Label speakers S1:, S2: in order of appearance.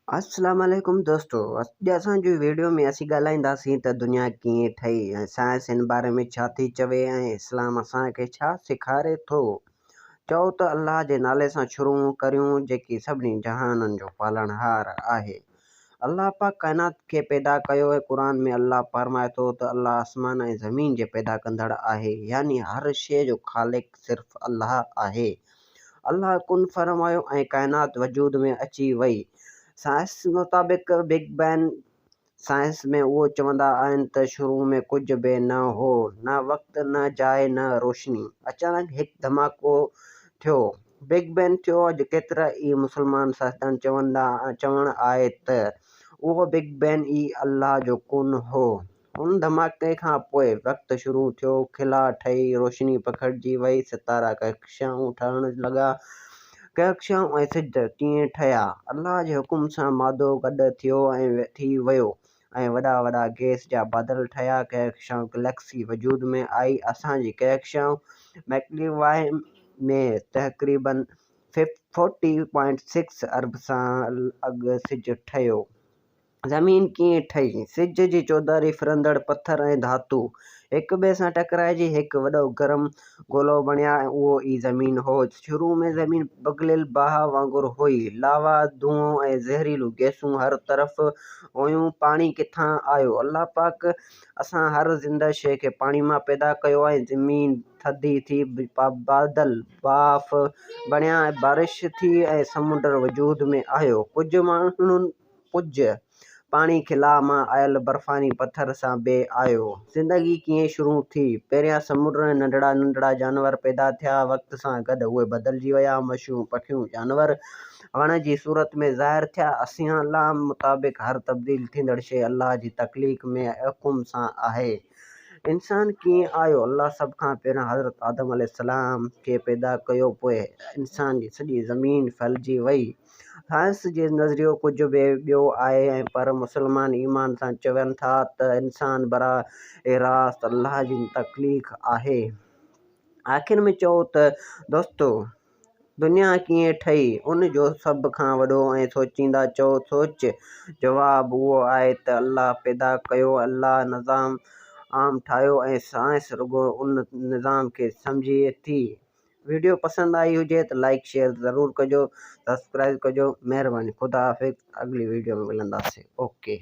S1: अस्सलाम वालेकुम दोस्तों। अॼु असांजी वीडियो में असीं ॻाल्हाईंदासीं त दुनिया कीअं ठही ऐं साइंस हिन बारे में छा थी चवे ऐं इस्लाम असांखे छा सेखारे थो। चओ त अल्लाह जे नाले सां शुरू करियूं, जेकी सभिनी जहाननि जो पालणहार आहे। अल्लाह पाक काइनात खे पैदा कयो ऐं क़ुर में अल्लाह फरमाए थो त अल्लाह आसमान ऐं ज़मीन जे पैदा कंदड़ आहे, यानी हर शइ जो ख़ालिक सिर्फ़ु अल्लाह आहे। अल्लाह कुन फरमायो ऐं काइनात वजूद में अची वई। साइंस मुताबिक़ बिग बैंग साइंस में उहो चवंदा आहिनि त शुरू में कुझु बि न हो, न वक़्तु, न जाइ, न रोशनी। अचानक हिकु धमाको थियो, बिग बैंग थियो। अॼु केतिरा ई मुस्लमान साइंसदान चवण आहे त उहो बिग बैंग ई अल्लाह जो कुन हो। उन धमाके खां पोइ वक़्तु शुरू थियो, खिला ठही, रोशनी पखिड़िजी वई, सितारा कक्षाऊं ठहण लॻा। कक्षाऊं ऐं सिज कीअं ठहिया? अल्लाह जे हुकुम सां मादो गॾु थियो ऐं थी वियो ऐं वॾा वॾा गैस जा बादल ठहिया। कक्षाऊं गैलेक्सी वजूद में आई। असांजी कक्षाऊं मिल्की-वे में तक़रीबन 40.6 अरब साल अॻु सिज ठहियो। ज़मीन कीअं ठही? सिज जी चौधारी फिरंदड़ पथर ऐं धातु हिक ॿिए सां टकराइजी हिकु वॾो गरम गोलो बणिया ऐं उहो ई ज़मीन हो। शुरू में ज़मीन पिघलियल बाहि वांगुरु हुई, लावा, धुओं ऐं ज़हरीलूं गैसूं हर तरफ़ हुयूं। पाणी किथां आयो? अल्लाह पाक असां हर ज़िंदह शइ खे पाणी मां पैदा कयो ऐं ज़मीन थधी थी, बादल बाफ़ बणिया ऐं बारिश थी ऐं समुंड वजूद में आयो। कुझु पाणी खिला मां आयल बर्फ़ानी पथर सां बि आयो। ज़िंदगी कीअं शुरू थी? पहिरियां समुंड ऐं नंढड़ा नंढड़ा जानवर पैदा थिया। वक़्त सां गॾु उहे बदिलजी विया। मछियूं, पखियूं, जानवर वण जी सूरत में ज़ाहिर थिया। अल्लाह मुताबिक़ हर तब्दील थींदड़ शइ अल्लाह जी तख़लीक़ में हुकुम सां आहे। इंसान कीअं आयो? अल्लाह सभ खां पहिरियों हज़रत आदम अलैहिस्सलाम खे पैदा कयो, पोइ इंसान जी सॼी ज़मीन फैलिजी वई। साइंस जे नज़रियो कुझु बि ॿियो आहे, पर मुस्लमान ईमान सां चवनि था त इंसान बराह रास्त अल्लाह जी तख़लीक़ आहे। आख़िर में चओ त दोस्तो, दुनिया कीअं ठही? उन जो सभ खां वॾो ऐं सोचींदा सोच जवाबु उहो आहे त अल्लाह पैदा कयो। अल्लाह निज़ाम आम ठाहियो ऐं साइंस रुॻो उन निज़ाम खे सम्झे थी। वीडियो पसंदि आई हुजे त लाइक शेयर ज़रूरु कजो, सब्सक्राइब कजो। महिरबानी, ख़ुदा हाफ़िज़। अगली वीडियो में मिलंदासीं। ओके।